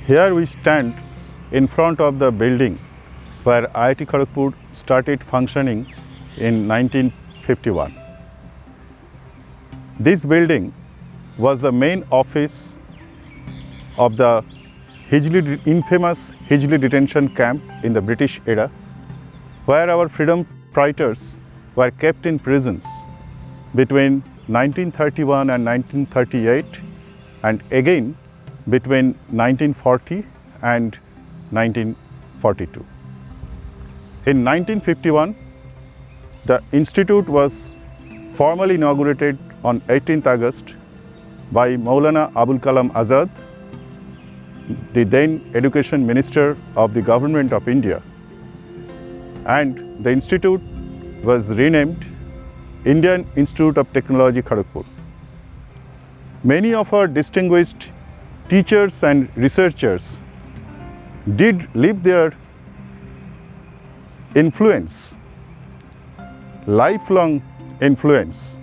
Here we stand in front of the building where IIT Kharagpur started functioning in 1951. This building was the main office of the infamous Hijli detention camp in the British era, where our freedom fighters were kept in prisons between 1931 and 1938 and again between 1940 and 1942. In 1951, the institute was formally inaugurated on 18th August by Maulana Abul Kalam Azad, the then Education Minister of the Government of India, and the institute was renamed Indian Institute of Technology Kharagpur. Many of our distinguished teachers and researchers did leave their influence, lifelong influence,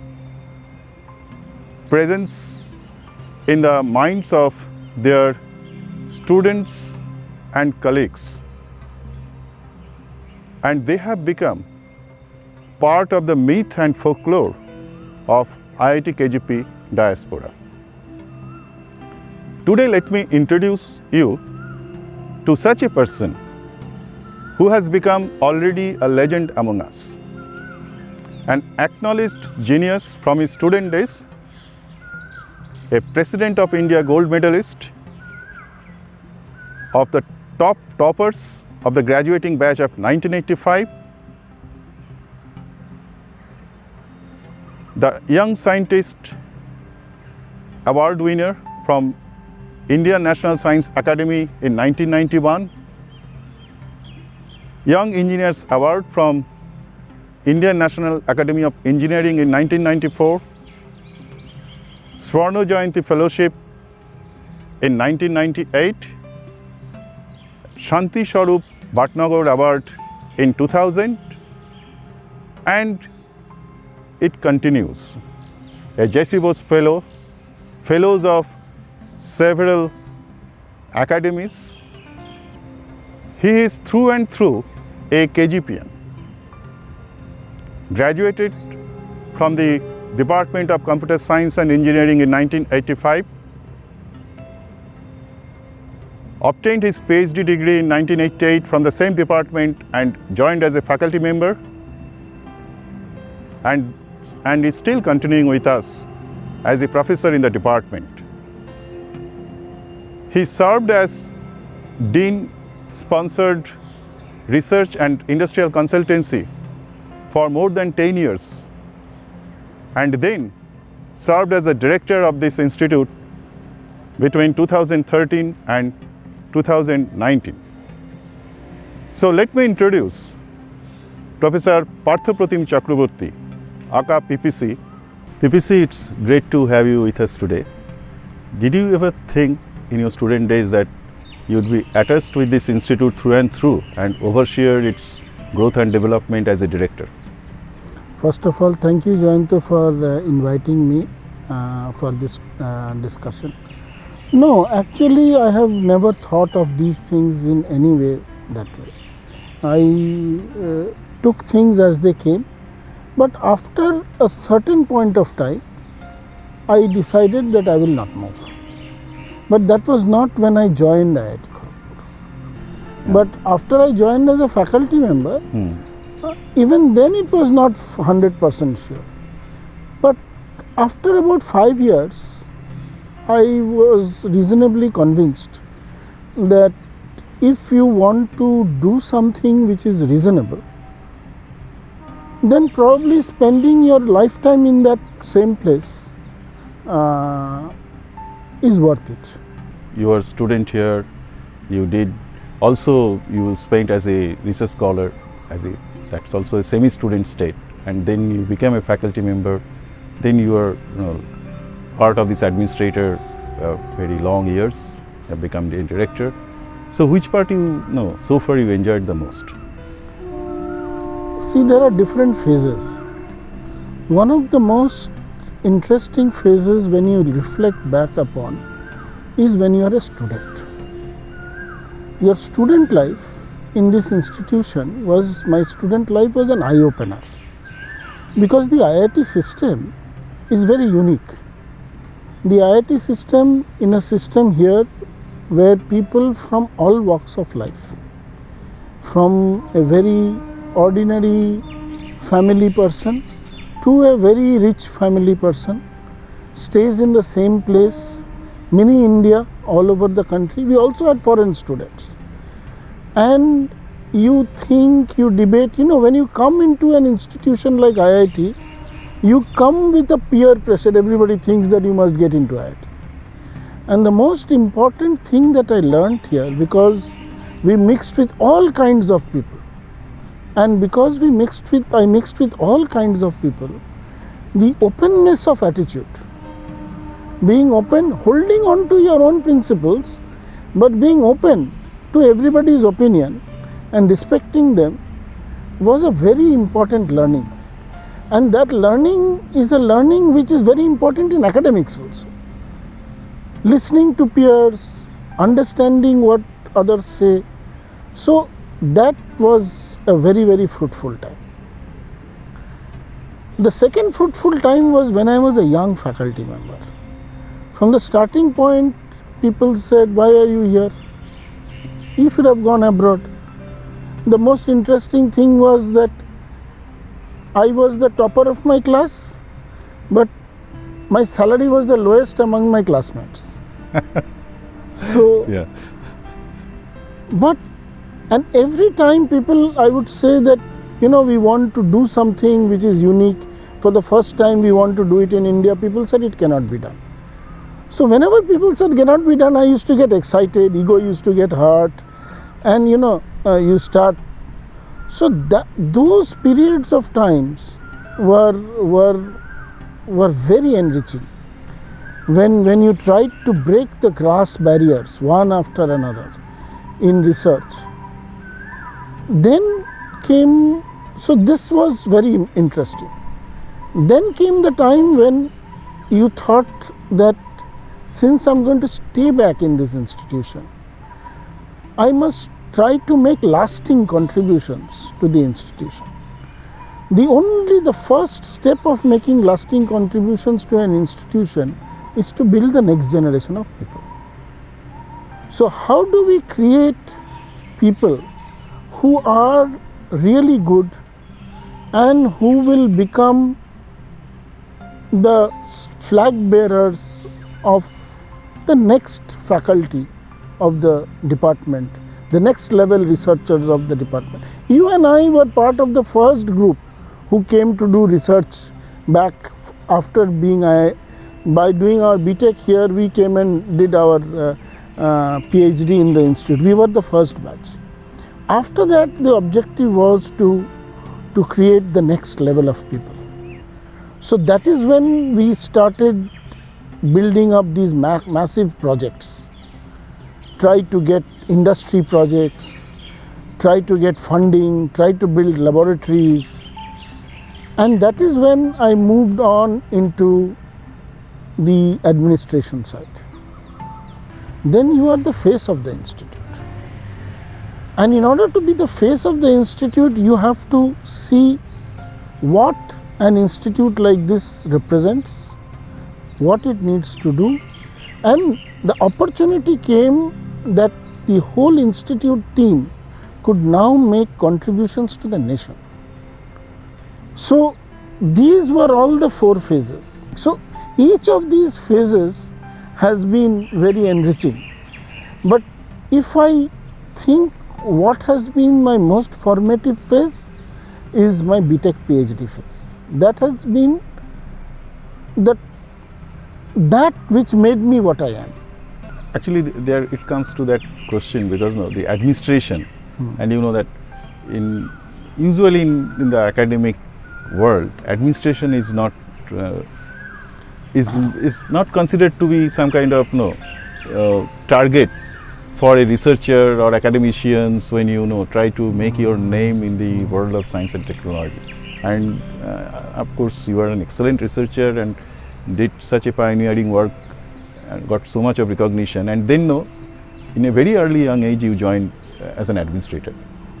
presence in the minds of their students and colleagues, and they have become part of the myth and folklore of IIT KGP diaspora. Today, let me introduce you to such a person who has become already a legend among us, an acknowledged genius from his student days, a President of India gold medalist, of the toppers of the graduating batch of 1985, the Young Scientist Award winner from Indian National Science Academy in 1991, Young Engineers Award from Indian National Academy of Engineering in 1994, Swarno Jayanti Fellowship in 1998, Shanti Swarup Bhatnagar Award in 2000, and it continues. A J.C. Bose Fellow, Fellows of several academies. He is through and through a KGPian. Graduated from the Department of Computer Science and Engineering in 1985. Obtained his PhD degree in 1988 from the same department and joined as a faculty member, and is still continuing with us as a professor in the department. He served as Dean Sponsored Research and Industrial Consultancy for more than 10 years, and then served as a director of this institute between 2013 and 2019. So let me introduce Professor Partha Pratim Chakrabarti, aka PPC. PPC, it's great to have you with us today. Did you ever think in your student days that you'd be attached with this institute through and through and oversee its growth and development as a director? First of all, thank you, Jayanta, for inviting me for this discussion. No, actually, I have never thought of these things in any way that way. I took things as they came, but after a certain point of time, I decided that I will not move. But that was not when I joined IIT Kharagpur. But after I joined as a faculty member, even then it was not 100% sure. But after about 5 years, I was reasonably convinced that if you want to do something which is reasonable, then probably spending your lifetime in that same place is worth it. You were a student here, you spent as a research scholar, that's also a semi-student state, and then you became a faculty member, then you were part of this administrator very long years, have become the director. So which part so far you enjoyed the most? See, there are different phases. One of the most interesting phases when you reflect back upon is when you are a student. your student life in this institution was, my student life was an eye-opener, because the IIT system is very unique. The IIT system, in a system here where people from all walks of life, from a very ordinary family person to a very rich family person, stays in the same place, mini India, all over the country. We also had foreign students. And you think, you debate, when you come into an institution like IIT, you come with a peer pressure. Everybody thinks that you must get into IIT. And the most important thing that I learned here, because we mixed with all kinds of people, and because I mixed with all kinds of people, the openness of attitude, being open, holding on to your own principles, but being open to everybody's opinion and respecting them, was a very important learning. And that learning is a learning which is very important in academics also. Listening to peers, understanding what others say. So that was a very, very fruitful time. The second fruitful time was when I was a young faculty member. From the starting point, people said, "Why are you here? You should have gone abroad." The most interesting thing was that I was the topper of my class, but my salary was the lowest among my classmates. So, Yeah. but, and every time people, I would say that, we want to do something which is unique. For the first time, we want to do it in India. People said it cannot be done. So whenever people said cannot be done, I used to get excited, ego used to get hurt, and you start. So those periods of times were very enriching. When you tried to break the grass barriers one after another in research, then came, so this was very interesting. Then came the time when you thought that since I'm going to stay back in this institution, I must try to make lasting contributions to the institution. The first step of making lasting contributions to an institution is to build the next generation of people. So how do we create people who are really good and who will become the flag bearers of the next faculty of the department, the next level researchers of the department? You and I were part of the first group who came to do research back after by doing our BTech here. We came and did our PhD in the institute. We were the first batch. After that, the objective was to create the next level of people. So that is when we started building up these massive projects, try to get industry projects, try to get funding, try to build laboratories. And that is when I moved on into the administration side. Then you are the face of the institute. And in order to be the face of the institute, you have to see what an institute like this represents, what it needs to do. And the opportunity came that the whole institute team could now make contributions to the nation. So these were all the 4 phases. So each of these phases has been very enriching. But if I think what has been my most formative phase is my BTech PhD phase. That has been that which made me what I am. Actually, there it comes to that question, because the administration, and you know that usually in the academic world, administration is not considered to be some kind of target for a researcher or academicians when you try to make your name in the world of science and technology. And of course, you are an excellent researcher and did such a pioneering work and got so much of recognition. And then in a very early young age you joined as an administrator.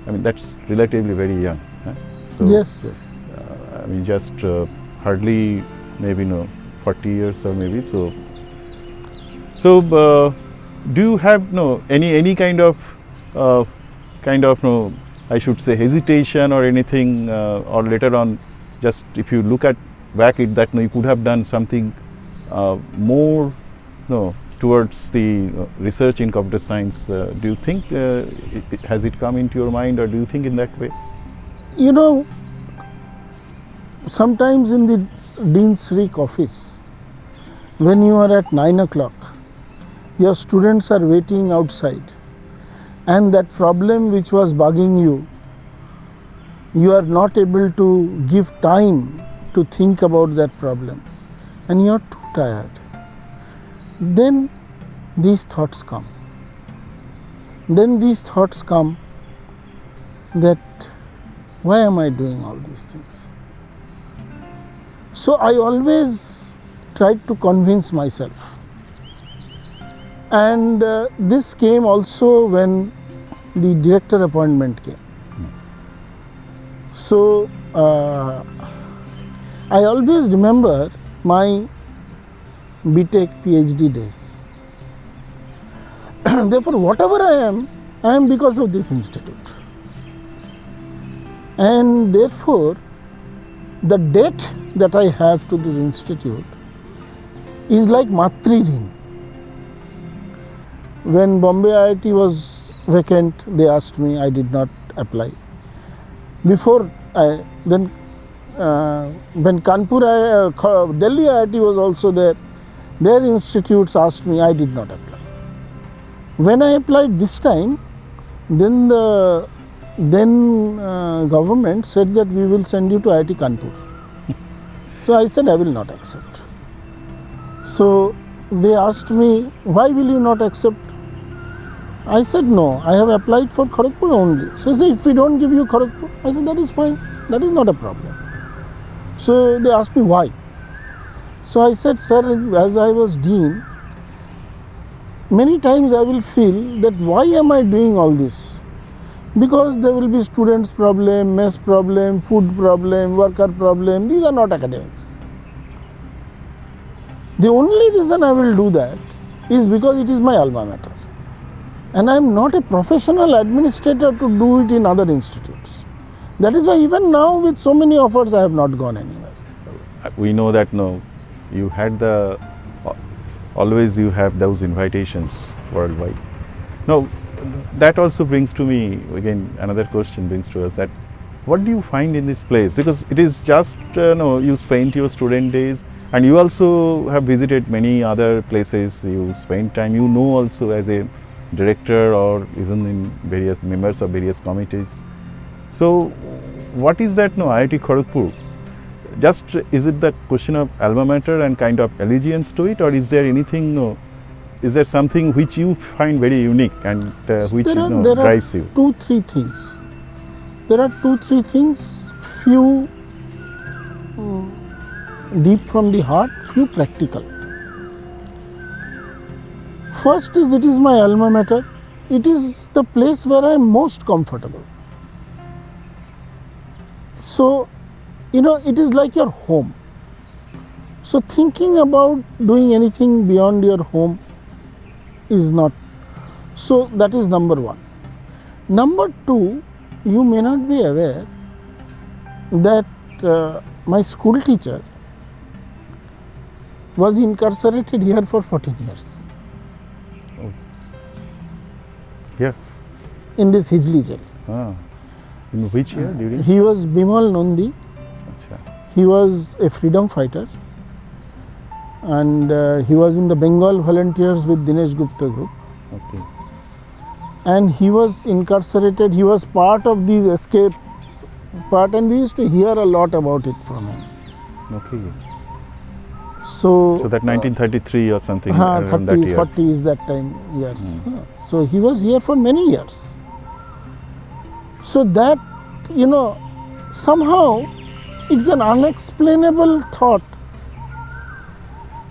I mean, that's relatively very young. So, yes. I mean, just hardly maybe 40 years or maybe so. So, do you have any kind of I should say hesitation or anything, or later on, just if you look at back at that, you could have done something more, towards the research in computer science. Do you think has it come into your mind, or do you think in that way? Sometimes in the Dean's Rick office, when you are at 9 o'clock, your students are waiting outside, and that problem which was bugging you, you are not able to give time to think about that problem, and you are too tired. Then these thoughts come. That why am I doing all these things? So I always tried to convince myself. And this came also when the director appointment came. So I always remember my BTech PhD days. Therefore, whatever I am because of this institute. And therefore, the debt that I have to this institute is like Matri Rin. When Bombay IIT was vacant, they asked me, I did not apply. Before, when Kanpur, Delhi IIT was also there, their institutes asked me, I did not apply. When I applied this time, then the government said that we will send you to IIT Kanpur. So I said I will not accept. So they asked me, why will you not accept? I said no, I have applied for Kharagpur only. So they said, if we don't give you Kharagpur, I said that is fine, that is not a problem. So they asked me why. So I said, sir, as I was dean, many times I will feel that why am I doing all this? Because there will be students' problem, mess problem, food problem, worker problem. These are not academics. The only reason I will do that is because it is my alma mater. And I am not a professional administrator to do it in other institutes. That is why even now with so many offers I have not gone anywhere. We know that you had always you have those invitations worldwide. Now, that also brings to me, again, another question brings to us, that what do you find in this place? Because it is just, you spent your student days, and you also have visited many other places, you spent time, also as a director or even in various members of various committees. So, what is that IIT Kharagpur? Just, is it the question of alma mater and kind of allegiance to it, or is there anything, is there something which you find very unique and which drives you? There are 2-3 things. There are 2-3 things, few deep from the heart, few practical. First is, it is my alma mater. It is the place where I am most comfortable. So, it is like your home. So, thinking about doing anything beyond your home is not. So, that is number one. Number two, you may not be aware that my school teacher was incarcerated here for 14 years. Oh. Yeah. In this Hijli jail. In which year? During? He was Bimal Nandi. He was a freedom fighter, and he was in the Bengal Volunteers with Dinesh Gupta group. Okay. And he was incarcerated. He was part of these escape part, and we used to hear a lot about it from him. Okay. So that 1933 or something. 30s, 40s, that time, yes. So he was here for many years. So that, somehow it's an unexplainable thought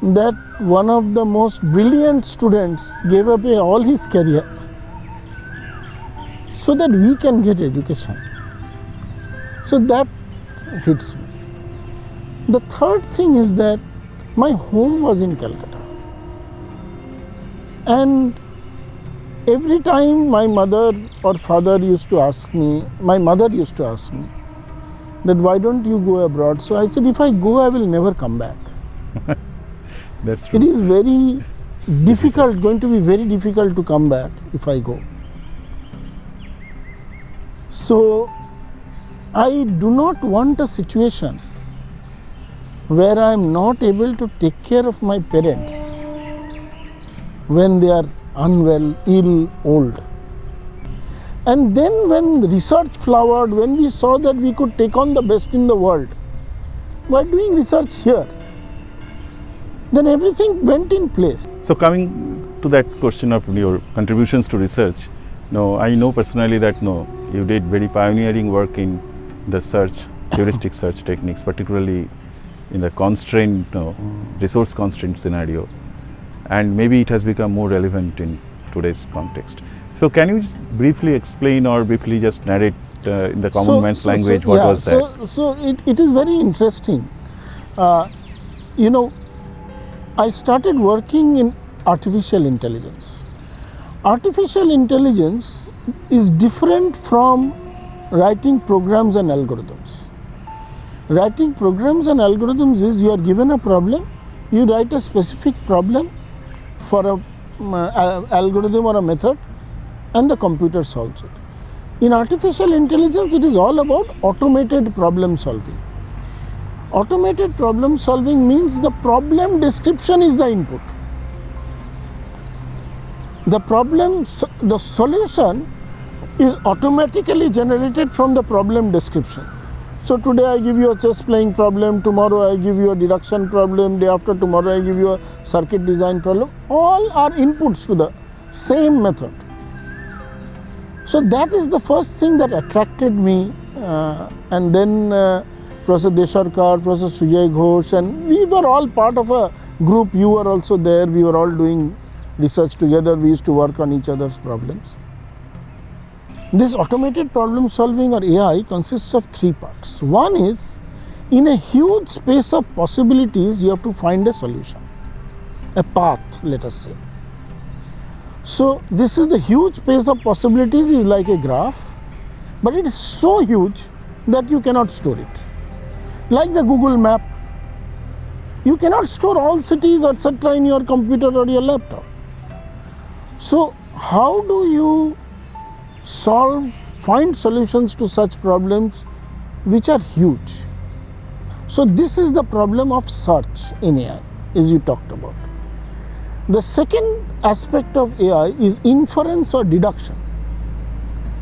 that one of the most brilliant students gave away all his career so that we can get education. So that hits me. The third thing is that my home was in Calcutta. And every time my mother or father used to ask me, my mother used to ask me, that why don't you go abroad? So I said, if I go, I will never come back. That's true. It is very difficult, going to be very difficult to come back if I go. So I do not want a situation where I am not able to take care of my parents when they are unwell, ill, old. And then when research flowered, when we saw that we could take on the best in the world, we are doing research here. Then everything went in place. So coming to that question of your contributions to research, I know personally that you did very pioneering work in the search, heuristic search techniques, particularly in the constraint, resource constraint scenario. And maybe it has become more relevant in today's context. So can you just briefly explain or briefly just narrate in the common man's language what was that? So it is very interesting. I started working in artificial intelligence. Artificial intelligence is different from writing programs and algorithms. Writing programs and algorithms is you are given a problem, you write a specific problem for a algorithm or a method, and the computer solves it. In artificial intelligence, it is all about automated problem solving. Automated problem solving means the problem description is the input. The solution is automatically generated from the problem description. So today I give you a chess playing problem, tomorrow I give you a deduction problem, day after tomorrow I give you a circuit design problem. All are inputs to the same method. So that is the first thing that attracted me, and then Professor Desharkar, Professor Sujay Ghosh, and we were all part of a group. You were also there. We were all doing research together. We used to work on each other's problems. This automated problem solving or AI consists of three parts. One is, in a huge space of possibilities, you have to find a solution, a path, let us say. So this is the huge space of possibilities is like a graph, but it is so huge that you cannot store it. Like the Google map, you cannot store all cities etc. in your computer or your laptop. So how do you find solutions to such problems which are huge? So this is the problem of search in AI, as you talked about. The second aspect of AI is inference or deduction,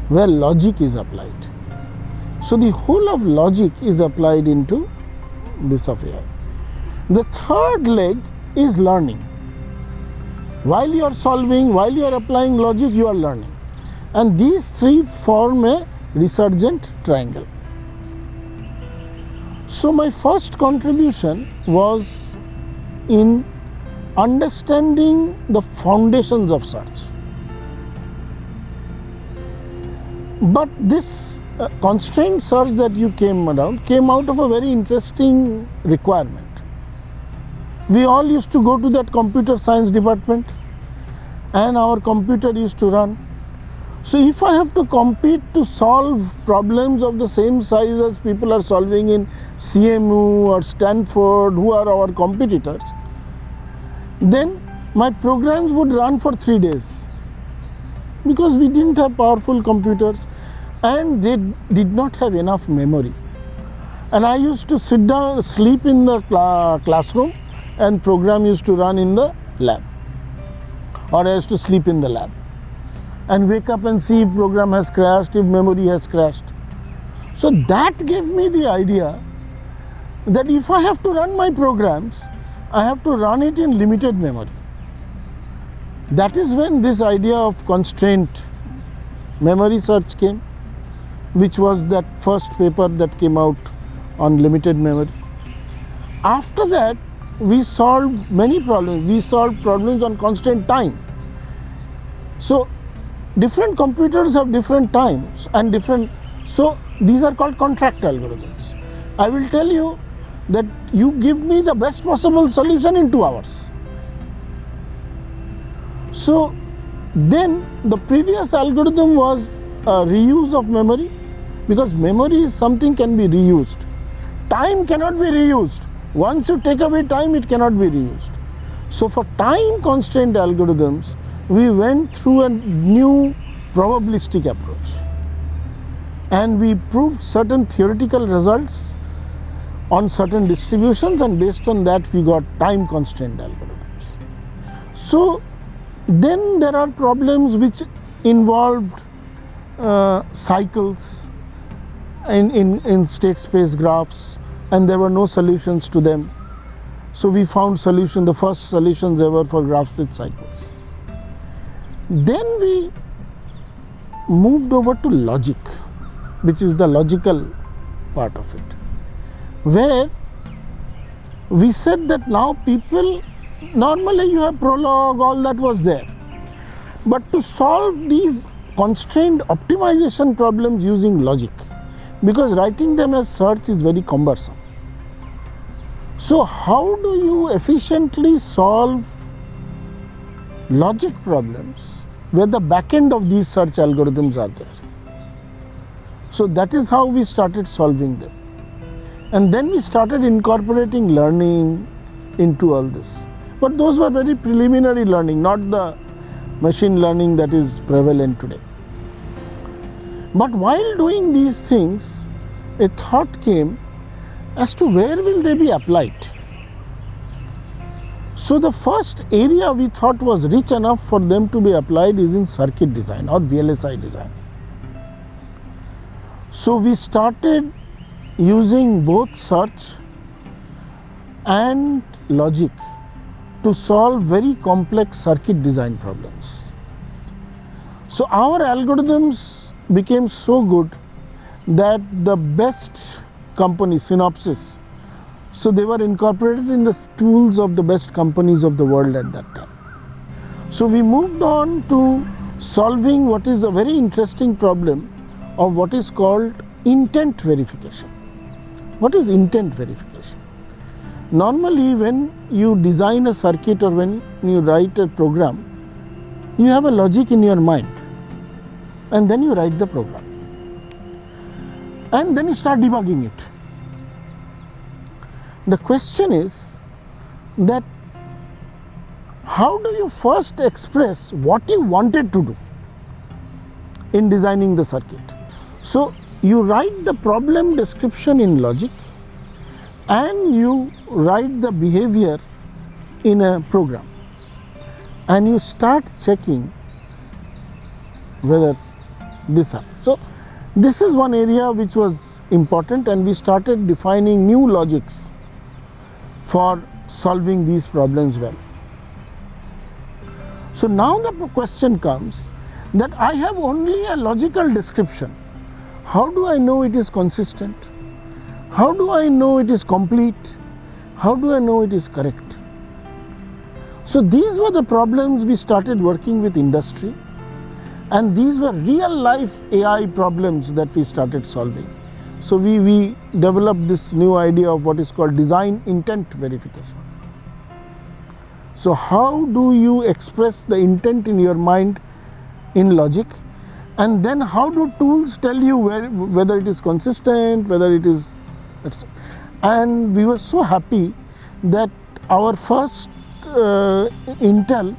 where logic is applied. So the whole of logic is applied into this of AI. The third leg is learning. While you are solving, while you are applying logic, you are learning. And these three form a resurgent triangle. So my first contribution was in understanding the foundations of search. But this constraint search that you came out of a very interesting requirement. We all used to go to that computer science department and our computer used to run. So if I have to compete to solve problems of the same size as people are solving in CMU or Stanford, who are our competitors, then my programs would run for 3 days because we didn't have powerful computers and they did not have enough memory. And I used to sit down, sleep in the classroom, and program used to run in the lab, or I used to sleep in the lab and wake up and see if program has crashed, if memory has crashed. So that gave me the idea that if I have to run my programs, I have to run it in limited memory. That is when this idea of constraint memory search came, which was that first paper that came out on limited memory. After that, we solve many problems. We solve problems on constant time. So different computers have different times and different, so these are called contract algorithms. I will tell you that you give me the best possible solution in 2 hours. So then the previous algorithm was a reuse of memory, because memory is something can be reused. Time cannot be reused. Once you take away time, it cannot be reused. So for time constraint algorithms, we went through a new probabilistic approach, and we proved certain theoretical results on certain distributions, and based on that we got time constraint algorithms. So then there are problems which involved cycles in state space graphs, and there were no solutions to them. So we found the first solutions ever for graphs with cycles. Then we moved over to logic, which is the logical part of it, where we said that now people, normally you have prologue, all that was there. But to solve these constrained optimization problems using logic, because writing them as search is very cumbersome. So how do you efficiently solve logic problems where the back end of these search algorithms are there? So that is how we started solving them. And then we started incorporating learning into all this. But those were very preliminary learning, not the machine learning that is prevalent today. But while doing these things, a thought came as to where will they be applied. So the first area we thought was rich enough for them to be applied is in circuit design or VLSI design. So we started using both search and logic to solve very complex circuit design problems. So our algorithms became so good that the best company, Synopsys, so they were incorporated in the tools of the best companies of the world at that time. So we moved on to solving what is a very interesting problem of what is called intent verification. What is intent verification? Normally when you design a circuit or when you write a program, you have a logic in your mind, and then you write the program, and then you start debugging it. The question is that how do you first express what you wanted to do in designing the circuit? So you write the problem description in logic and you write the behavior in a program, and you start checking whether this happens. So this is one area which was important, and we started defining new logics for solving these problems well. So now the question comes that I have only a logical description. How do I know it is consistent? How do I know it is complete? How do I know it is correct? So these were the problems we started working with industry, and these were real life AI problems that we started solving. So we developed this new idea of what is called design intent verification. So how do you express the intent in your mind in logic, and then how do tools tell you whether it is consistent, whether it is, and we were so happy that our first Intel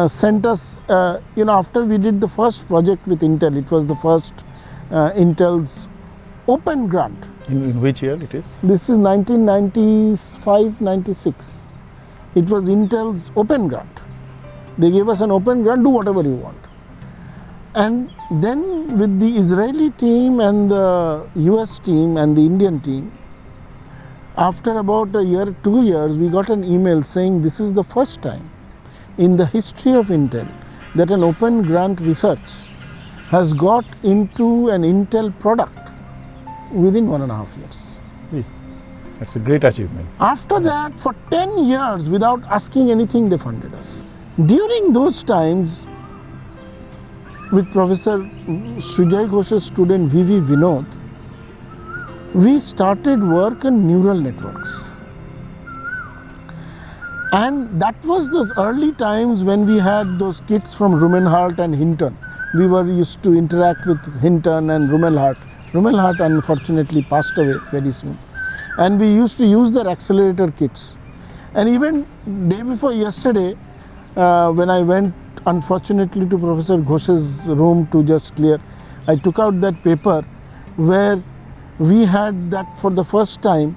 sent us, after we did the first project with Intel, it was the first Intel's open grant. In which year it is? This is 1995-96. It was Intel's open grant. They gave us an open grant, do whatever you want. And then with the Israeli team and the US team and the Indian team, after about a year, 2 years, we got an email saying this is the first time in the history of Intel that an open grant research has got into an Intel product within 1.5 years. That's a great achievement. After that, for 10 years, without asking anything, they funded us. During those times, with Professor Sujay Ghosh's student V.V. Vinod, we started work on neural networks. And that was those early times when we had those kids from Rumelhart and Hinton. We were used to interact with Hinton and Rumelhart. Rumelhart unfortunately passed away very soon. And we used to use their accelerator kits. And even day before yesterday, when I went unfortunately to Professor Ghosh's room to just clear, I took out that paper where we had that for the first time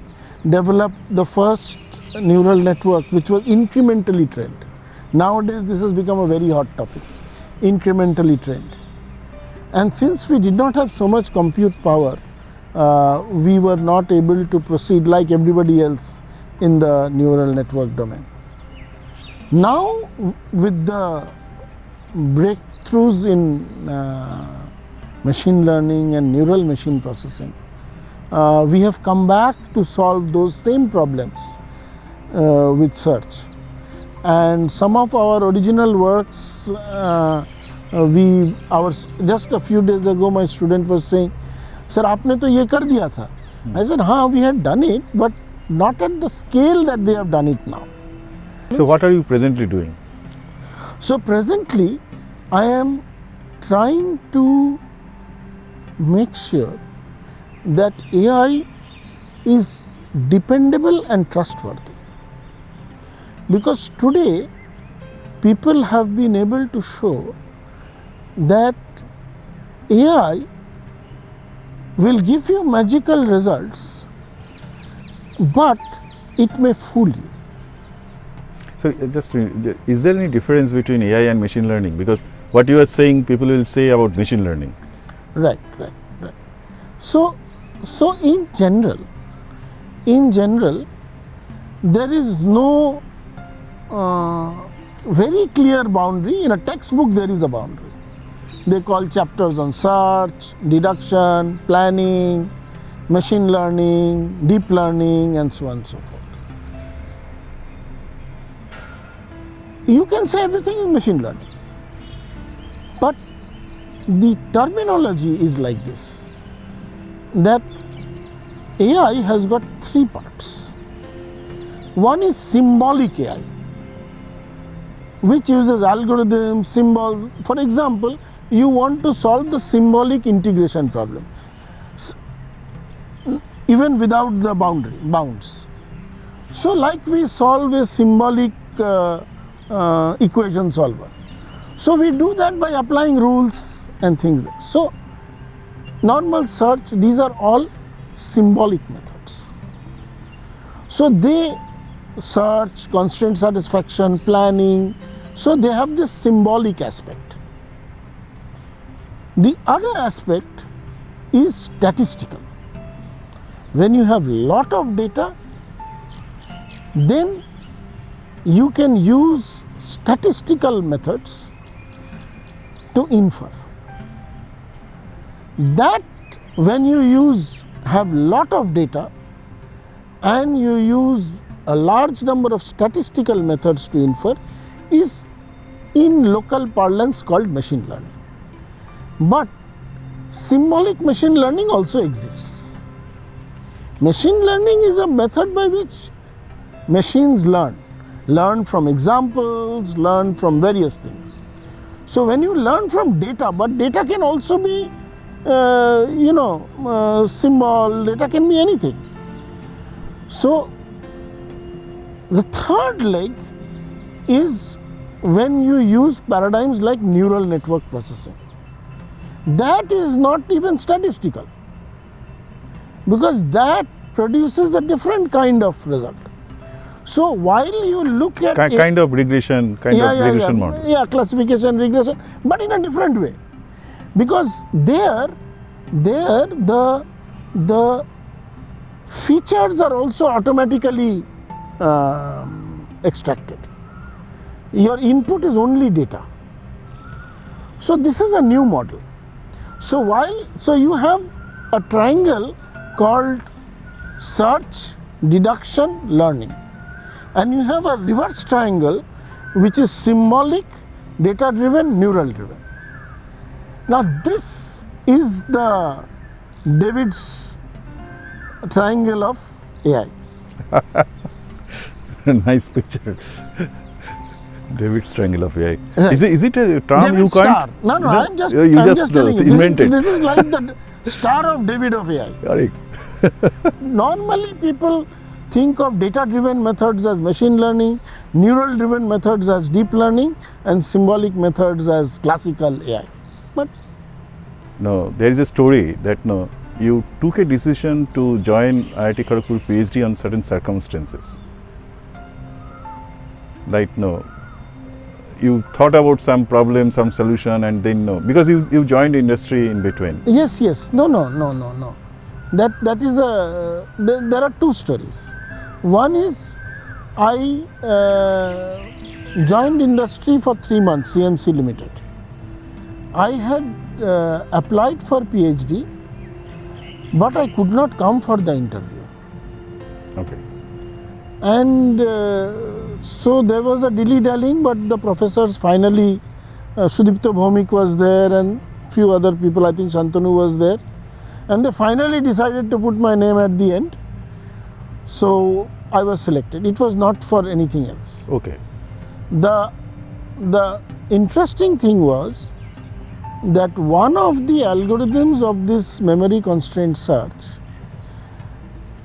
developed the first neural network which was incrementally trained. Nowadays this has become a very hot topic, incrementally trained. And since we did not have so much compute power, we were not able to proceed like everybody else in the neural network domain. Now with the breakthroughs in machine learning and neural machine processing, we have come back to solve those same problems with search. And some of our original works, just a few days ago my student was saying, "Sir, आपने तो ये कर दिया था." I said, "हाँ, we had done it, but not at the scale that they have done it now." So what are you presently doing? So presently, I am trying to make sure that AI is dependable and trustworthy. Because today, people have been able to show that AI will give you magical results, but it may fool you. So is there any difference between AI and machine learning? Because what you are saying, people will say about machine learning. Right. So in general, there is no very clear boundary. In a textbook, there is a boundary. They call chapters on search, deduction, planning, machine learning, deep learning, and so on and so forth. You can say everything is machine learning, but the terminology is like this, that AI has got three parts. One is symbolic AI, which uses algorithms, symbols. For example, you want to solve the symbolic integration problem, even without the bounds. So like we solve a symbolic equation solver. So we do that by applying rules and things. So normal search, these are all symbolic methods. So they search, constraint satisfaction, planning. So they have this symbolic aspect. The other aspect is statistical. When you have lot of data, then you can use statistical methods to infer. That when you have lot of data and you use a large number of statistical methods to infer is in local parlance called machine learning. But symbolic machine learning also exists. Machine learning is a method by which machines learn from examples, learn from various things. So when you learn from data, but data can also be symbol, data can be anything. So the third leg is when you use paradigms like neural network processing. That is not even statistical, because that produces a different kind of result. So while you look at kind of regression model. Yeah, classification, regression, but in a different way, because there the features are also automatically extracted. Your input is only data. So this is a new model. So you have a triangle called search, deduction, learning. And you have a reverse triangle which is symbolic, data driven, neural driven. Now this is the David's triangle of AI. Nice picture. David's triangle of AI. Right. Is it a term David you star. can't? No, I'm just telling you. invented. This is like the star of David of AI. Correct. Normally people think of data-driven methods as machine learning, neural-driven methods as deep learning, and symbolic methods as classical AI. But No, there is a story that you took a decision to join IIT Kharagpur PhD on certain circumstances. Like you thought about some problem, some solution, and then because you joined industry in between. yes. No. That is there are two stories. One is I joined industry for 3 months, CMC Limited. I had applied for PhD, but I could not come for the interview. Okay. And so there was a dilly-dallying, but the professors finally, Sudipta Bhaumik was there and few other people, I think Shantanu was there, and they finally decided to put my name at the end. So I was selected. It was not for anything else. Okay. The interesting thing was that one of the algorithms of this memory constraint search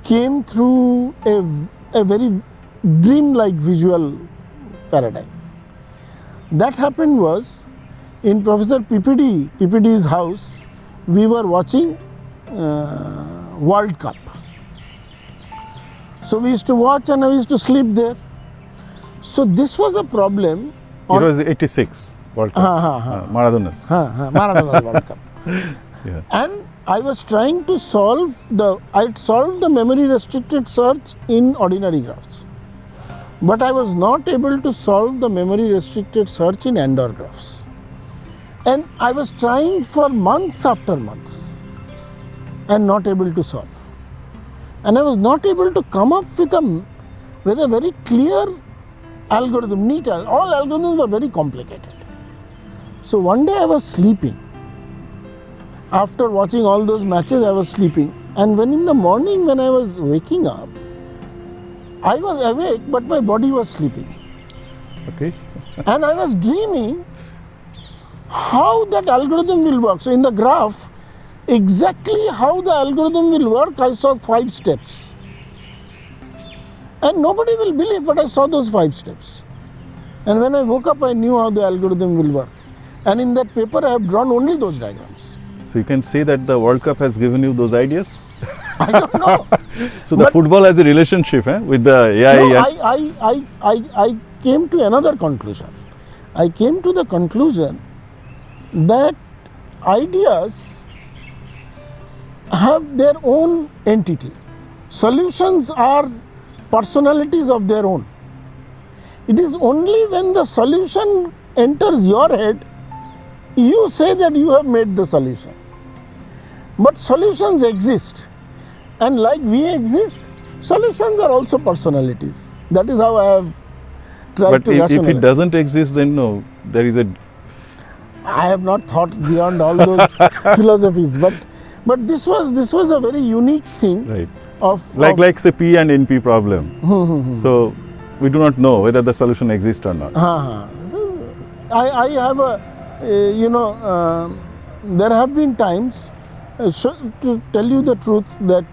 came through a very dreamlike visual paradigm. That happened was in Professor PPD's house, we were watching World Cup. So we used to watch and I used to sleep there. So this was a problem. It was 86 World Cup. Maradona's. Maradona's World Cup. Yeah. And I was trying to I'd solved the memory restricted search in ordinary graphs. But I was not able to solve the memory restricted search in Andor graphs. And I was trying for months after months and not able to solve. And I was not able to come up with a very clear algorithm, neat. All algorithms were very complicated. So one day I was sleeping. After watching all those matches, I was sleeping. And when in the morning when I was waking up, I was awake, but my body was sleeping. Okay. And I was dreaming how that algorithm will work. So in the graph, exactly how the algorithm will work, I saw 5 steps. And nobody will believe, but I saw those 5 steps. And when I woke up, I knew how the algorithm will work. And in that paper, I have drawn only those diagrams. So you can say that the World Cup has given you those ideas? I don't know. So the football has a relationship with the AI? No, I came to another conclusion. I came to the conclusion that ideas have their own entity. Solutions are personalities of their own. It is only when the solution enters your head, you say that you have made the solution. But solutions exist. And like we exist, solutions are also personalities. That is how I have tried to rationalize. But if it doesn't exist, then no, there is a... I have not thought beyond all those philosophies. But this was a very unique thing. Right. Like say P and NP problem. So we do not know whether the solution exists or not. So I have there have been times, to tell you the truth, that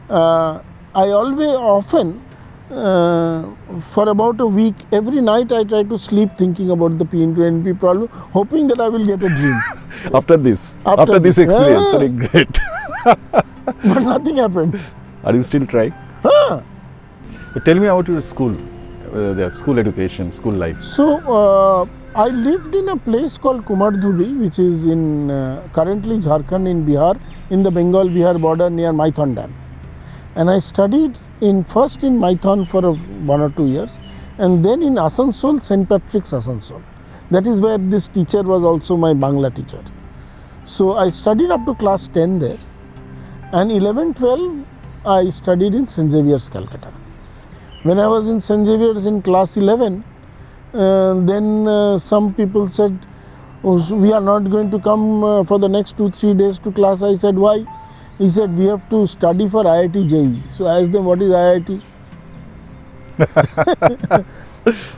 I often for about a week, every night I try to sleep thinking about the P into NP problem, hoping that I will get a dream. After this experience, very great. But nothing happened. Are you still trying? But tell me about your school, school education, school life. So I lived in a place called Kumardhubi, which is in currently Jharkhand in Bihar, in the Bengal-Bihar border near Maithon Dam. And I studied first in Maithon for 1 or 2 years, and then in Asansol, St. Patrick's Asansol. That is where this teacher was also my Bangla teacher. So I studied up to class 10 there, and 11, 12 I studied in St. Xavier's, Calcutta. When I was in St. Xavier's in class 11, then some people said, "Oh, we are not going to come for the next 2-3 days to class." I said, "Why?" He said, "We have to study for IIT JEE." So I asked them, "What is IIT?"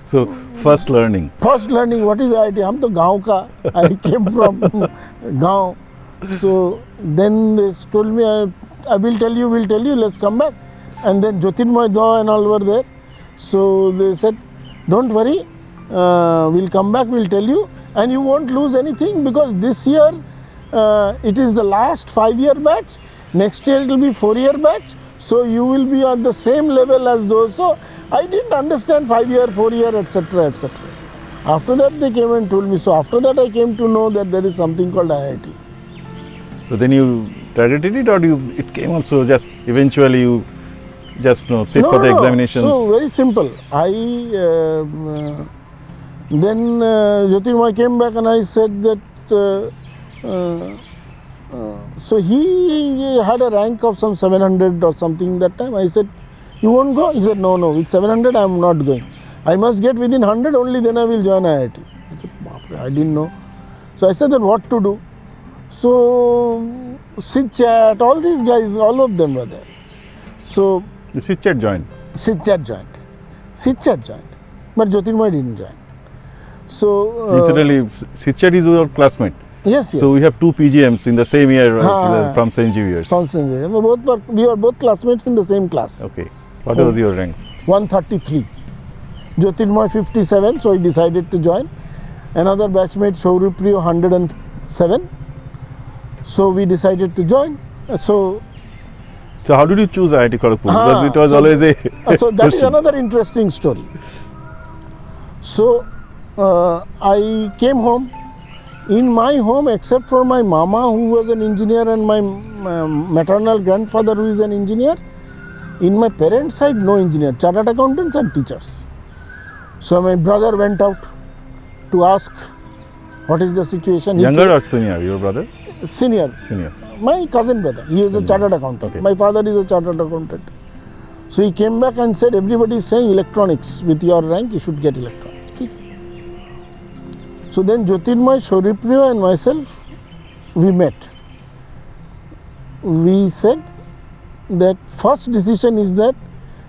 So first learning. First learning, what is IIT? हम तो गाँव का, I came from गाँव. So then they told me, I will tell you, let's come back. And then Jyotirmoy Dha and all were there. So they said, don't worry, we'll come back, we'll tell you, and you won't lose anything because this year it is the last 5-year batch. Next year it will be 4-year batch. So you will be on the same level as those. So I didn't understand 5-year, 4-year, etc., etc. After that they came and told me. So after that I came to know that there is something called IIT. So then you targeted it, or it came also just eventually you just sit for the examinations? So very simple. Then Jyotirmoy came back and I said that so he had a rank of some 700 or something that time. I said, "You won't go?" He said, no, with 700 I am not going. I must get within 100, only then I will join IIT. I said, I didn't know. So I said that what to do. So SIT-Chat, all these guys, all of them were there. So the SIT-Chat joined? SIT-Chat joined. But Jyotirmoy didn't join. So incidentally, SIT-Chat is your classmate? Yes. So we have two PGMs in the same year from St. Xavier's. From St. Xavier's. We were both classmates in the same class. Okay. What was your rank? 133. Jyotirmoy 57, so he decided to join. Another batchmate, Shauripriyo, 107. So we decided to join. So how did you choose IIT Kharagpur? Because it was always a so that is another interesting story. So I came home. In my home, except for my mama who was an engineer and my maternal grandfather who is an engineer, in my parents' side no engineer, chartered accountants and teachers. So my brother went out to ask what is the situation. Younger or senior, your brother? Senior. My cousin brother, he is a chartered accountant. Okay. My father is a chartered accountant. So he came back and said, everybody is saying electronics, with your rank you should get electronics. So then Jyotirmoy, Shauripriyo and myself, we met. We said that first decision is that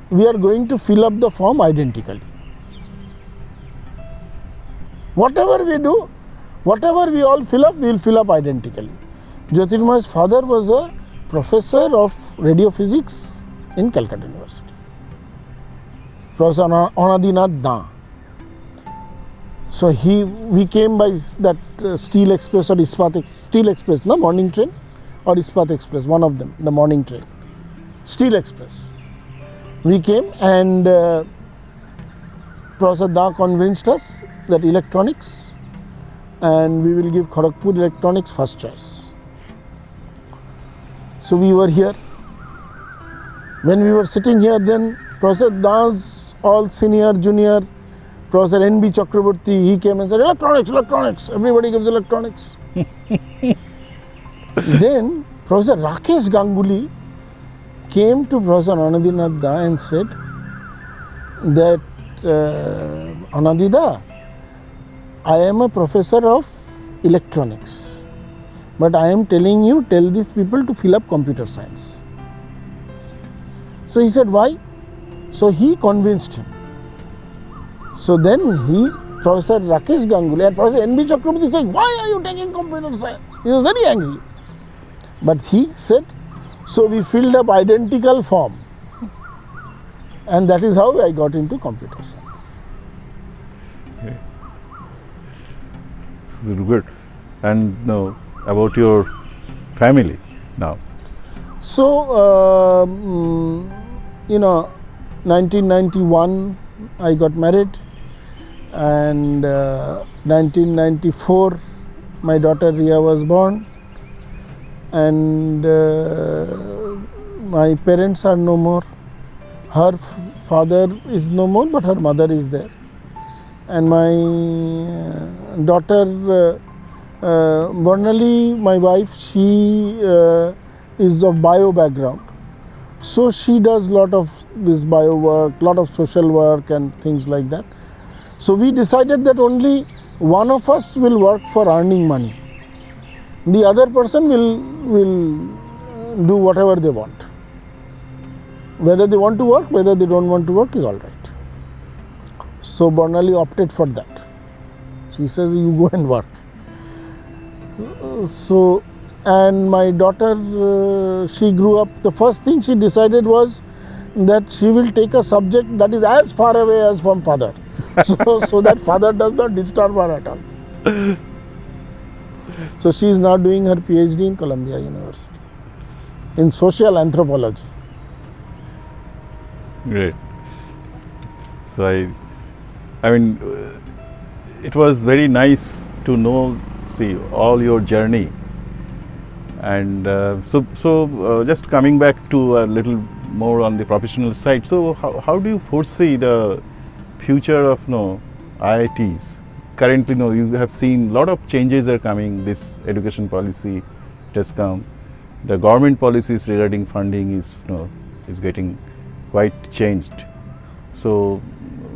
we are going to fill up the form identically. Whatever we do, whatever we all fill up, we will fill up identically. Jyotirmoy's father was a professor of radio physics in Calcutta University. Professor Anadinath Da. So we came by that Steel Express or Steel Express, no, morning train, or Ispat Express, one of them, the morning train. Steel Express. We came and Professor Da convinced us that electronics, and we will give Kharagpur electronics first choice. So we were here. When we were sitting here, then Professor Da's all senior, junior, Professor N.B. Chakrabarti, he came and said, electronics, everybody gives electronics. Then Professor Rakesh Ganguly came to Professor Anadinath Da and said that, Anadida, I am a professor of electronics, but I am telling you, tell these people to fill up computer science. So he said, why? So he convinced him. So then Professor Rakesh Ganguly and Professor N.B. Chakrabarti said, why are you taking computer science? He was very angry. But he said, so we filled up identical form. And that is how I got into computer science. Okay. This is good. And now about your family now. So, 1991 I got married, and 1994 my daughter Riya was born, and my parents are no more. Her father is no more, but her mother is there. And my daughter, Bernally, my wife, she is of bio background. So she does lot of this bio work, lot of social work and things like that. So we decided that only one of us will work for earning money. The other person will do whatever they want. Whether they want to work, whether they don't want to work is all right. So Barnali opted for that. She says, you go and work. So, and my daughter, she grew up, the first thing she decided was that she will take a subject that is as far away as from father. So that father does not disturb her at all. So she is now doing her PhD in Columbia University in social anthropology. Great. So I mean, it was very nice to know, see, all your journey. And so just coming back to a little more on the professional side. So how do you foresee the future of IITs? Currently, you have seen a lot of changes are coming. This education policy, it has come. The government policies regarding funding is getting quite changed. So,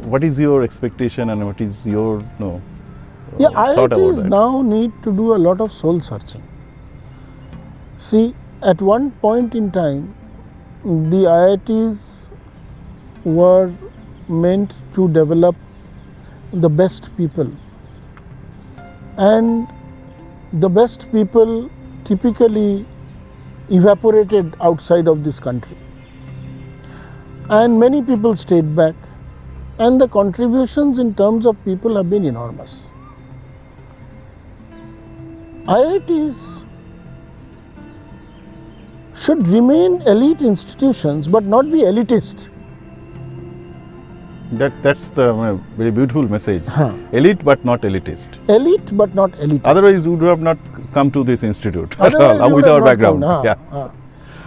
what is your expectation and what is your thought about IITs that? now need to do a lot of soul searching. See, at one point in time, the IITs were meant to develop the best people, and the best people typically evaporated outside of this country, and many people stayed back, and the contributions in terms of people have been enormous. IITs should remain elite institutions but not be elitist. That's the very beautiful message. Elite but not elitist. Elite but not elitist. Otherwise, you would have not come to this institute Otherwise you with would our have not background. come.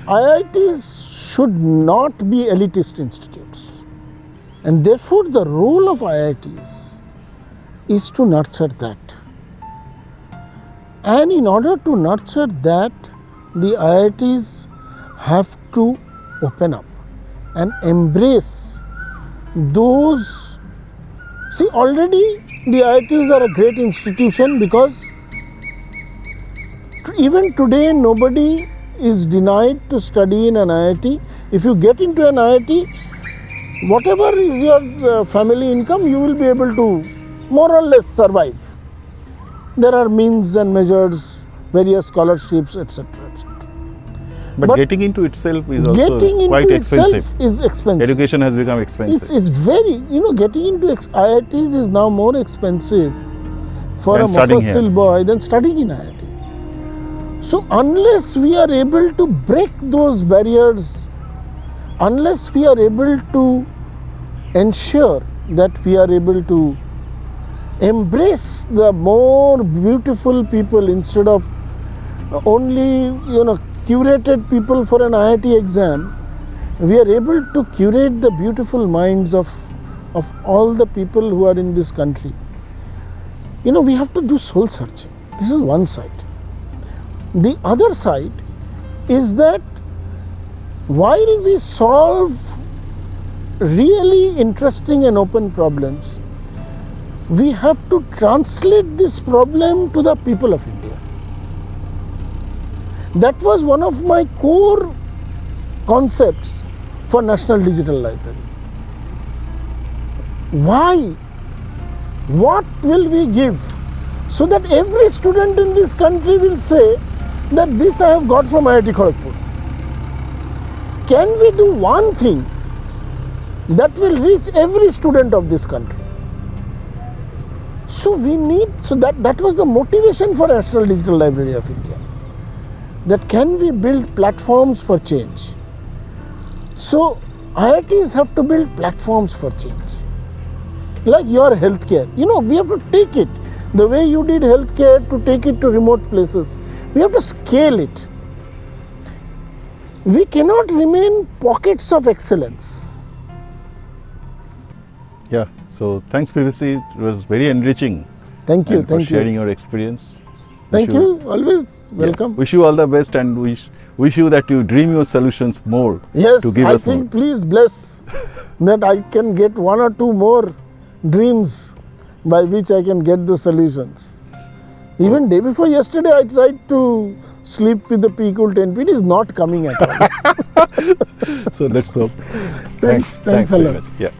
IITs should not be elitist institutes, and therefore the role of IITs is to nurture that. And in order to nurture that, the IITs have to open up and embrace those. See, already the IITs are a great institution because even today nobody is denied to study in an IIT. If you get into an IIT, whatever is your family income, you will be able to more or less survive. There are means and measures, various scholarships, etc. etc. But getting into itself is also quite expensive. Is expensive. Education has become expensive. It's very, getting into IITs is now more expensive for a Mufassil boy than studying in IIT. So unless we are able to break those barriers, unless we are able to ensure that we are able to embrace the more beautiful people instead of only curated people for an IIT exam, we are able to curate the beautiful minds of all the people who are in this country. We have to do soul searching. This is one side. The other side is that while we solve really interesting and open problems, we have to translate this problem to the people of India. That was one of my core concepts for National Digital Library. Why? What will we give so that every student in this country will say that this I have got from IIT Kharagpur? Can we do one thing that will reach every student of this country? So that was the motivation for National Digital Library of India. That can we build platforms for change? So IITs have to build platforms for change. Like your healthcare. We have to take it. The way you did healthcare, to take it to remote places. We have to scale it. We cannot remain pockets of excellence. Yeah. So thanks, PVC. It was very enriching. Thank you. For sharing your experience. Thank you. Always welcome. Wish you all the best, and wish you that you dream your solutions more Yes, to give I us think more. please bless that I can get one or two more dreams by which I can get the solutions. Even day before yesterday, I tried to sleep with the P equal 10. It is not coming at all. So let's hope. Thanks a very lot. much. Yeah.